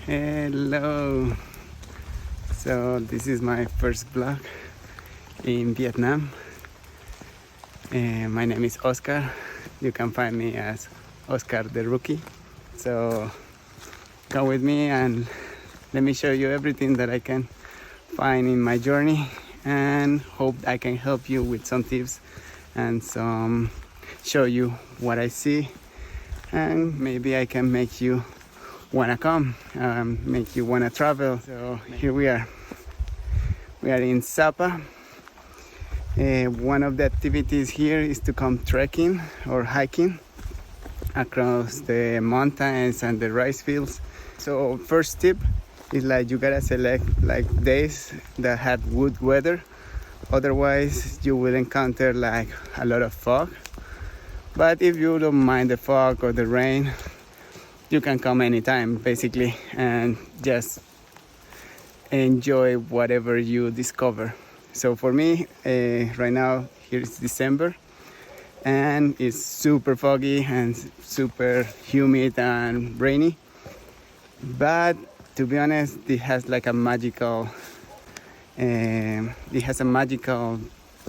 Hello. So this is my first vlog in Vietnam. My name is Oscar. You can find me as Oscar the Rookie. So come with me and let me show you everything that I can find in my journey, and hope I can help you with some tips and some show you what I see, and maybe I can make you wanna come, make you wanna travel. So here we are in Sapa. One of the activities here is to come trekking or hiking across the mountains and the rice fields. So first tip is like you gotta select like days that have good weather, otherwise you will encounter like a lot of fog. But if you don't mind the fog or the rain, you can come anytime basically and just enjoy whatever you discover. So for me, right now here is December and it's super foggy and super humid and rainy, but to be honest, it has like a magical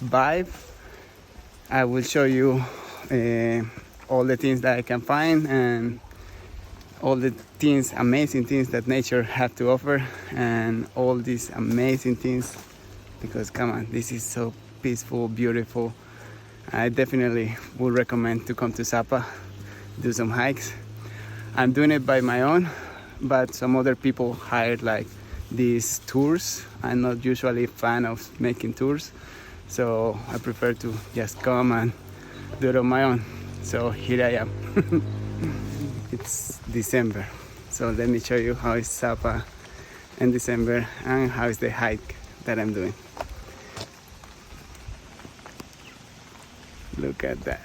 vibe. I will show you all the things that I can find and all the things, amazing things that nature have to offer, and all these amazing things, because come on, this is so peaceful, beautiful. I definitely would recommend to come to Sapa, do some hikes. I'm doing it by my own, but some other people hired like these tours. I'm not usually a fan of making tours, so I prefer to just come and do it on my own. So here I am. It's December, so let me show you how is Sapa in December and how is the hike that I'm doing. Look at that.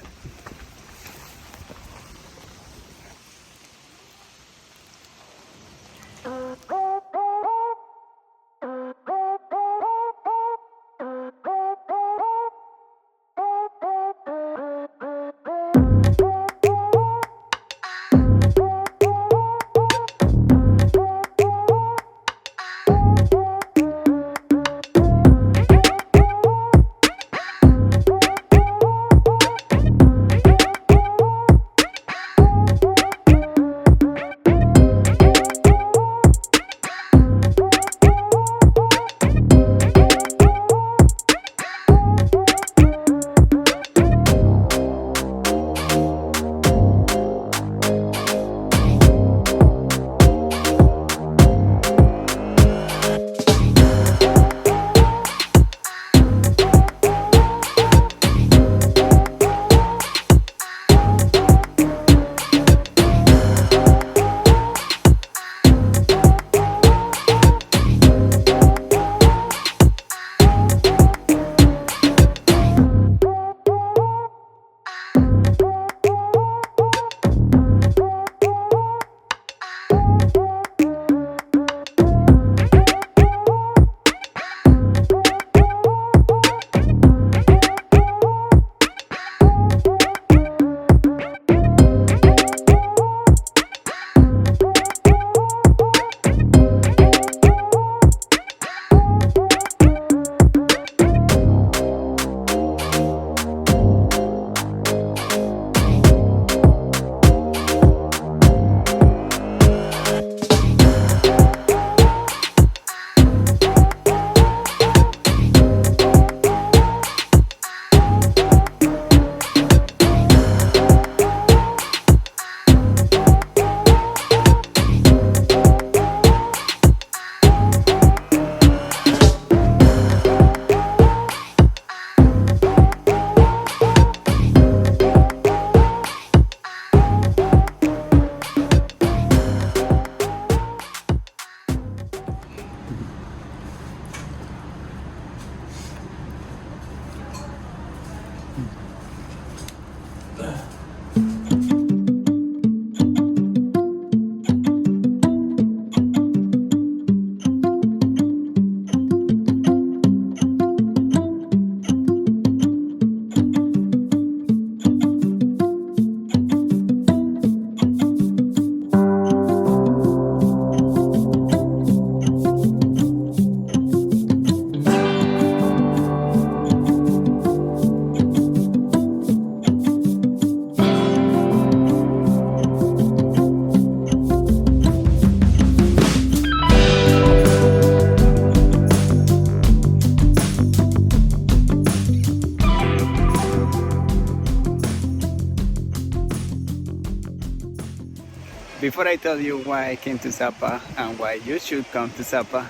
before I tell you why I came to Sapa and why you should come to Sapa,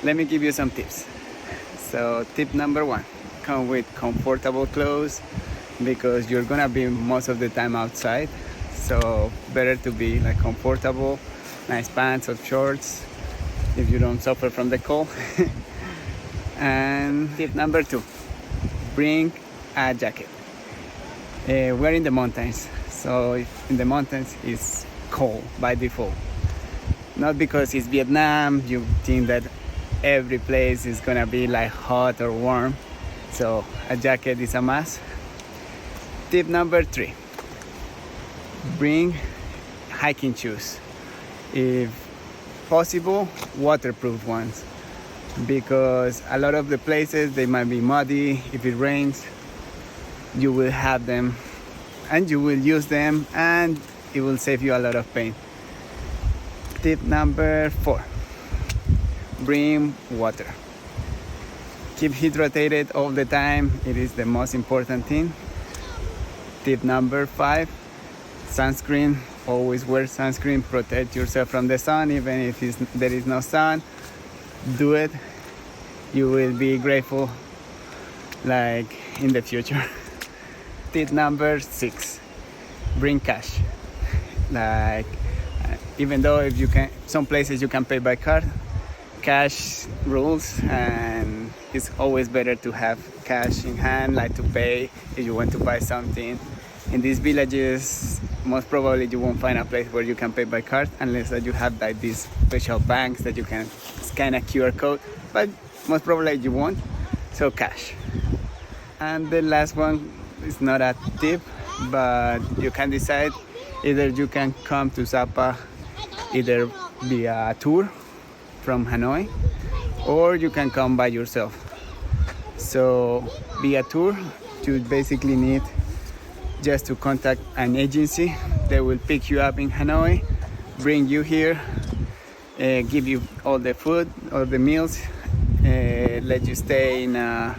let me give you some tips. So tip number 1, come with comfortable clothes because you're gonna be most of the time outside. So better to be like comfortable, nice pants or shorts if you don't suffer from the cold. And tip number 2, bring a jacket. We're in the mountains, so in the mountains it's cold by default. Not because it's Vietnam, you think that every place is gonna be like hot or warm, so a jacket is a must. Tip number 3, bring hiking shoes. If possible, waterproof ones, because a lot of the places they might be muddy. If it rains, you will have them and you will use them and it will save you a lot of pain. Tip number 4, bring water. Keep hydrated all the time. It is the most important thing. Tip number 5, sunscreen. Always wear sunscreen. Protect yourself from the sun, even if there is no sun. Do it. You will be grateful like in the future. Tip number 6, bring cash. Like even though if you can, some places you can pay by card, cash rules, and it's always better to have cash in hand, like to pay if you want to buy something. In these villages, most probably you won't find a place where you can pay by card unless that you have like these special banks that you can scan a QR code, but most probably you won't, so cash. And the last one is not a tip, but you can decide. Either you can come to Sapa either via tour from Hanoi, or you can come by yourself. So via tour, you basically need just to contact an agency. They will pick you up in Hanoi, bring you here, give you all the food, all the meals, let you stay in a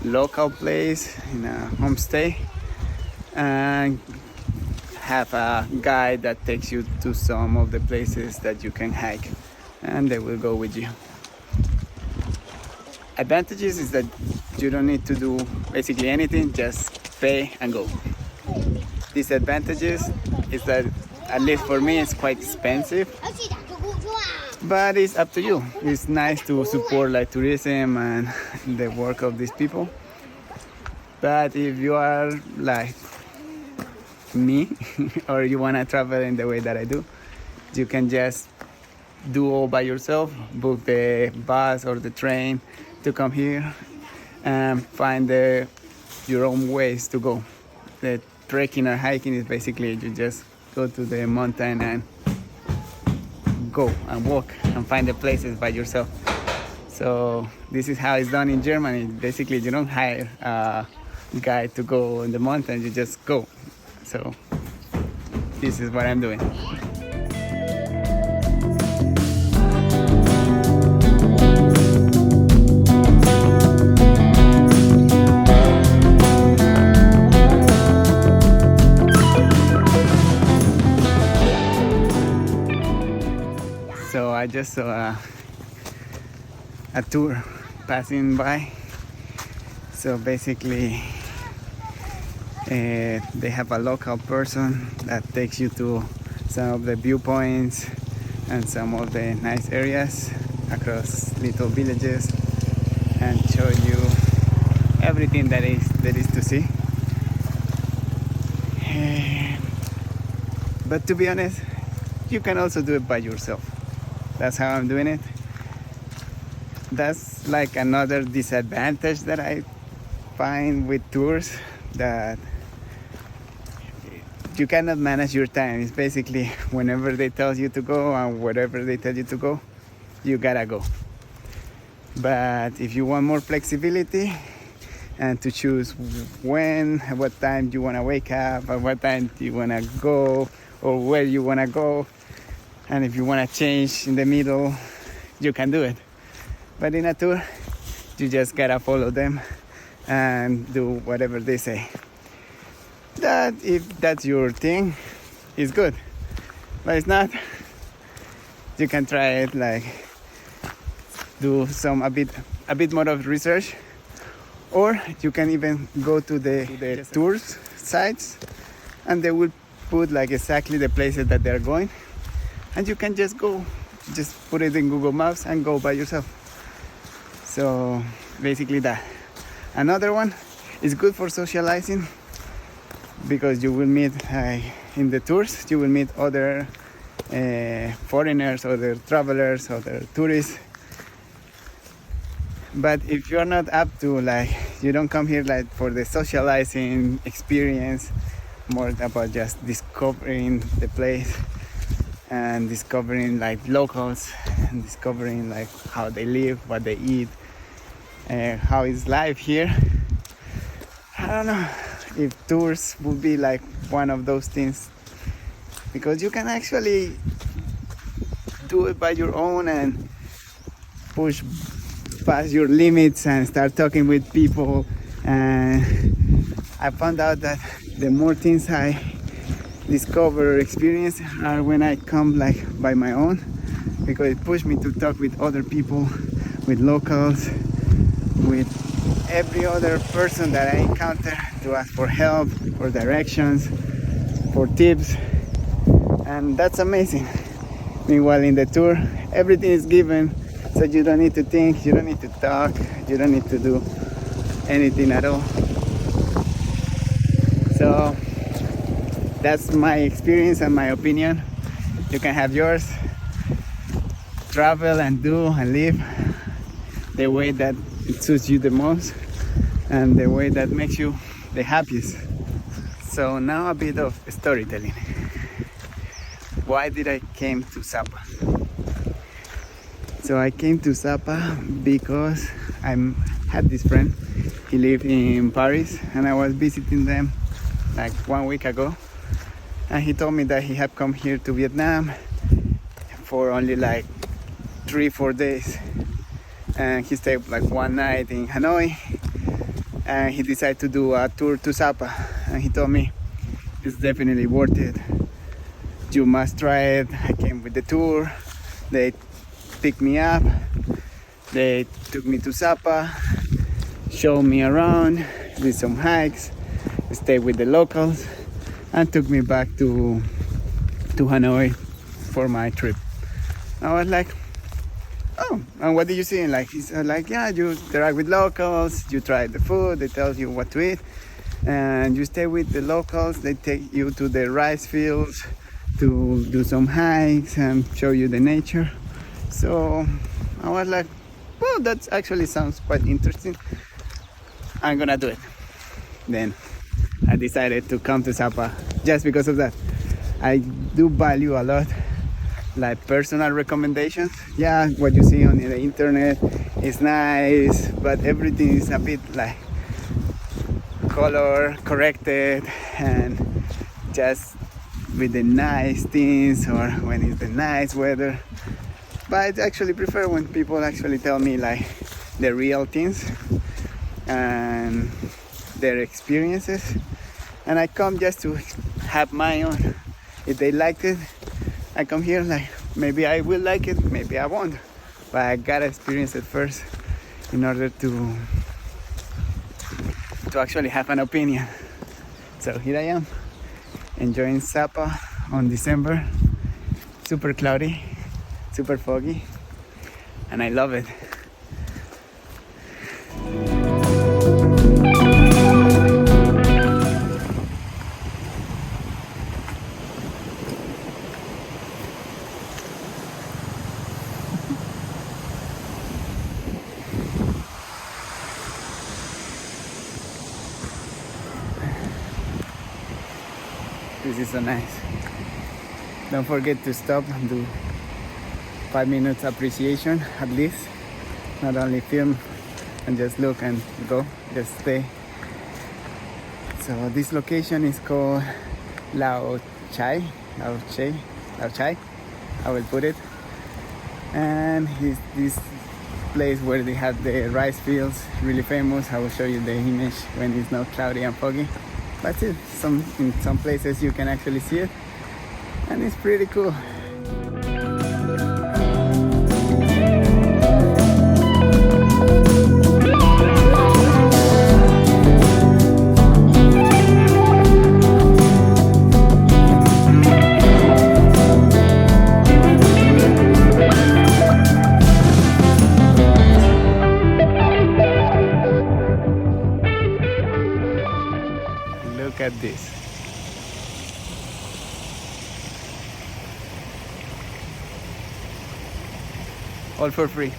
local place, in a homestay, and have a guide that takes you to some of the places that you can hike, and they will go with you. Advantages is that you don't need to do basically anything, just pay and go. Disadvantages is that, at least for me, it's quite expensive, but it's up to you. It's nice to support like tourism and the work of these people, but if you are like me or you want to travel in the way that I do, you can just do all by yourself, book the bus or the train to come here and find your own ways to go. The trekking or hiking is basically you just go to the mountain and go and walk and find the places by yourself. So this is how it's done in Germany. Basically you don't hire a guide to go in the mountain, you just go. So this is what I'm doing. So I just saw a tour passing by. So basically they have a local person that takes you to some of the viewpoints and some of the nice areas across little villages and show you everything that is to see. But to be honest, you can also do it by yourself. That's how I'm doing it. That's like another disadvantage that I find with tours, that you cannot manage your time. It's basically whenever they tell you to go and wherever they tell you to go, you gotta go. But if you want more flexibility and to choose when, at what time you want to wake up, at what time you want to go, or where you want to go, and if you want to change in the middle, you can do it. But in a tour, you just gotta follow them and do whatever they say. That, if that's your thing, is good. but it's not. You can try it, like do a bit more of research, or you can even go to the tours sites, and they will put like exactly the places that they're going, and you can just go, just put it in Google Maps and go by yourself. So basically that. Another one is good for socializing, because you will meet in the tours, you will meet other foreigners, other travelers, other tourists. But if you're not up to, like, you don't come here like for the socializing experience, more about just discovering the place and discovering like locals and discovering like how they live, what they eat, how is life here. I don't know if tours would be like one of those things, because you can actually do it by your own and push past your limits and start talking with people. And I found out that the more things I discover or experience are when I come like by my own, because it pushed me to talk with other people, with locals, with every other person that I encounter, to ask for help, for directions, for tips, and that's amazing. Meanwhile, in the tour, everything is given, so you don't need to think, you don't need to talk, you don't need to do anything at all. So that's my experience and my opinion. You can have yours. Travel and do and live the way that it suits you the most and the way that makes you the happiest. So now a bit of storytelling. Why did I came to Sapa? So I came to Sapa because I had this friend. He lived in Paris, and I was visiting them like 1 week ago. And he told me that he had come here to Vietnam for only like 3-4 days. And he stayed like one night in Hanoi. And he decided to do a tour to Sapa. And he told me, it's definitely worth it. You must try it. I came with the tour. They picked me up, they took me to Sapa, showed me around, did some hikes, stayed with the locals, and took me back to Hanoi for my trip. I was like, oh, and what did you see? And like, he's like, yeah, you interact with locals, you try the food, they tell you what to eat, and you stay with the locals, they take you to the rice fields to do some hikes and show you the nature. So I was like, well, that actually sounds quite interesting. I'm gonna do it. Then I decided to come to Sapa just because of that. I do value a lot like personal recommendations. Yeah, what you see on the internet is nice, but everything is a bit like color corrected and just with the nice things or when it's the nice weather. But I actually prefer when people actually tell me like the real things and their experiences, and I come just to have my own. If they liked it, I come here like maybe I will like it, maybe I won't, but I gotta experience it first in order to actually have an opinion. So here I am, enjoying Sapa on December. Super cloudy, super foggy, and I love it. This is so nice. Don't forget to stop and do 5 minutes appreciation at least. Not only film and just look and go, just stay. So this location is called Lao Chai, I will put it. And it's this place where they have the rice fields, really famous. I will show you the image when it's not cloudy and foggy. But still, in some places you can actually see it. and it's pretty cool. Look at this. All for free.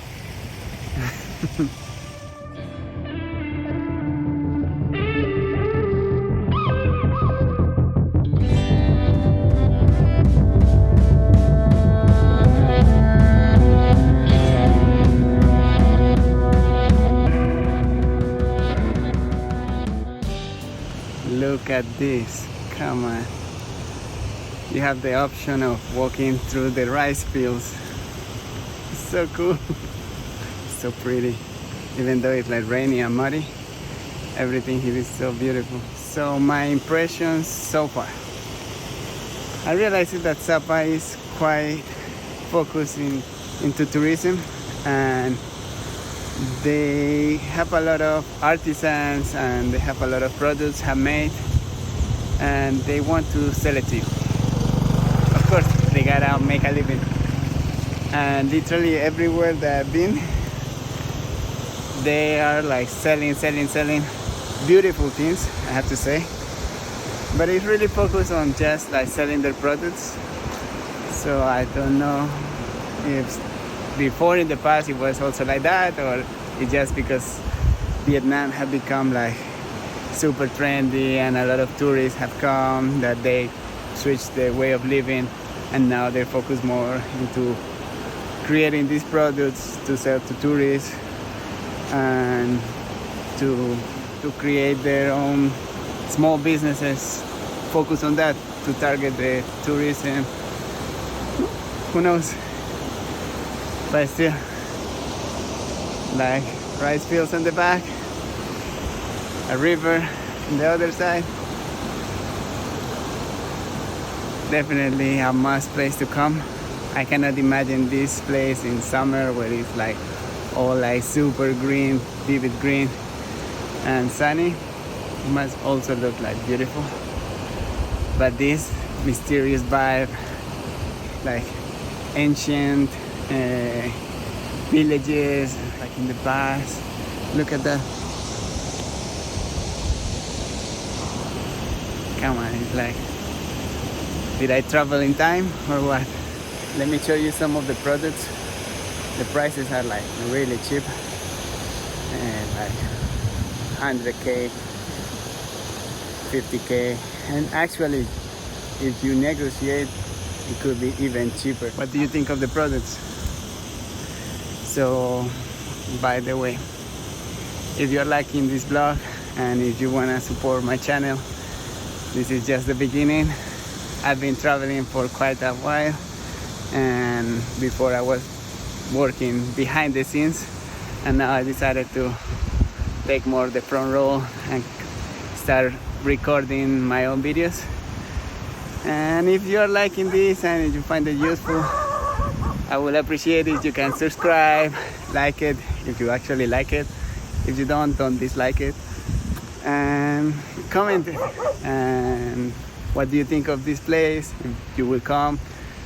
Look at this, come on. You have the option of walking through the rice fields. It's so cool. So pretty. Even though it's like rainy and muddy, everything here is so beautiful. So my impressions so far. I realized that Sapa is quite focused into tourism, and they have a lot of artisans and they have a lot of products handmade, and they want to sell it to you. Of course, they gotta make a living. And literally everywhere that I've been, they are like selling beautiful things, I have to say. But it's really focused on just like selling their products. So I don't know if before in the past it was also like that, or it's just because Vietnam have become like super trendy and a lot of tourists have come that they switched their way of living, and now they're focused more into creating these products to sell to tourists and to create their own small businesses, focus on that to target the tourism. Who knows? But still, like rice fields on the back, a river on the other side. Definitely a must place to come. I cannot imagine this place in summer where it's like all like super green, vivid green and sunny. It must also look like beautiful. But this mysterious vibe, like ancient villages like in the past. Look at that. Come on, it's like, did I travel in time or what? Let me show you some of the products. The prices are like really cheap, and like 100k, 50k, and actually if you negotiate it could be even cheaper. What do you think of the products? So by the way, if you're liking this vlog and if you want to support my channel, this is just the beginning. I've been traveling for quite a while, and before I was working behind the scenes, and now I decided to take more the front row and start recording my own videos. And if you're liking this and if you find it useful, I will appreciate it if you can subscribe, like it if you actually like it. If you don't dislike it, and comment. And what do you think of this place? If you will come,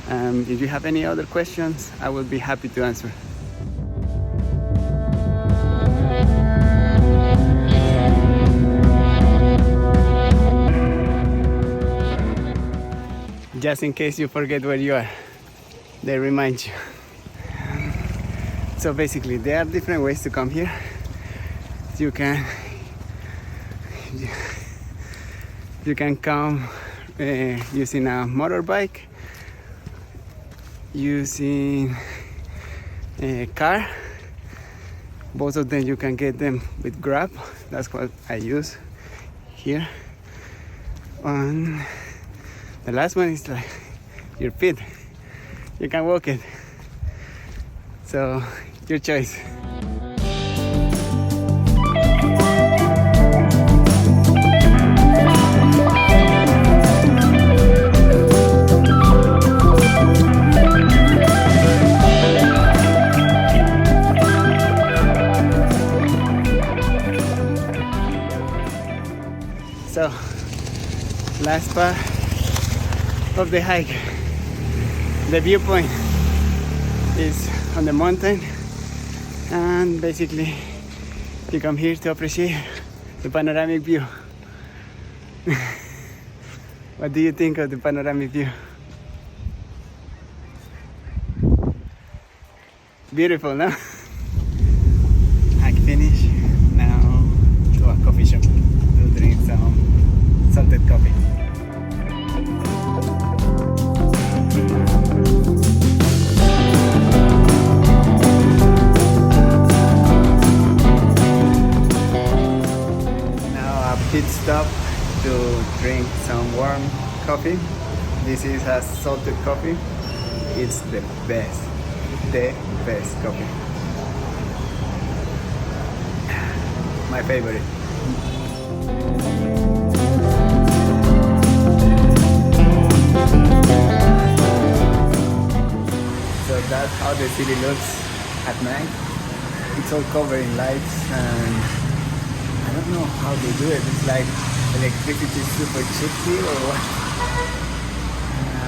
if you have any other questions, I will be happy to answer. Just in case you forget where you are, they remind you. So basically, there are different ways to come here. You can come using a motorbike, using a car. Both of them you can get them with Grab. That's what I use here. And the last one is like your feet. You can walk it. So your choice. last part of the hike. The viewpoint is on the mountain, and basically you come here to appreciate the panoramic view. What do you think of the panoramic view? Beautiful, no? Hike finish. Now to a coffee shop to drink some salted coffee. Now a pit stop to drink some warm coffee. This is a salted coffee. It's the best coffee. My favorite. So that's how the city looks at night. It's all covered in lights, and I don't know how they do it. It's like electricity is super cheap here or what?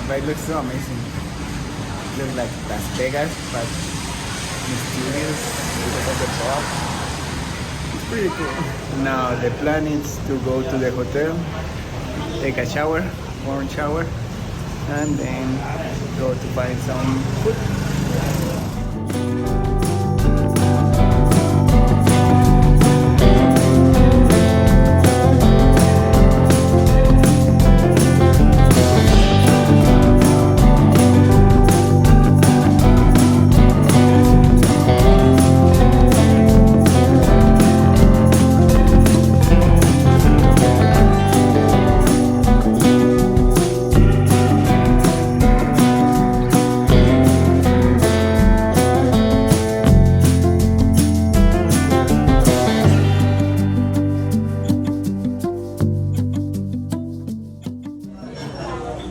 But it looks so amazing. It looks like Las Vegas, but mysterious because of the fog. It's pretty cool. Now the plan is to go to the hotel, take a shower, warm shower, and then go to find some food.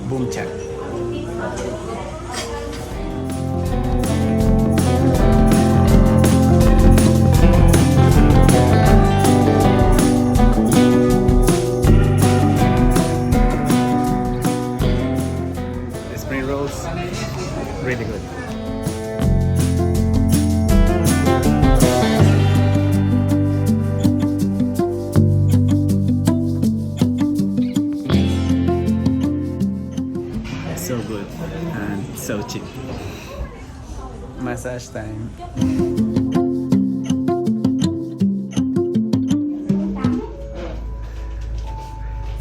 Boom check. The spring rolls, really good. So good and so cheap. Massage time.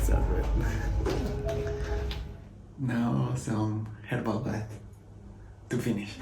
So good. Now some herbal bath to finish.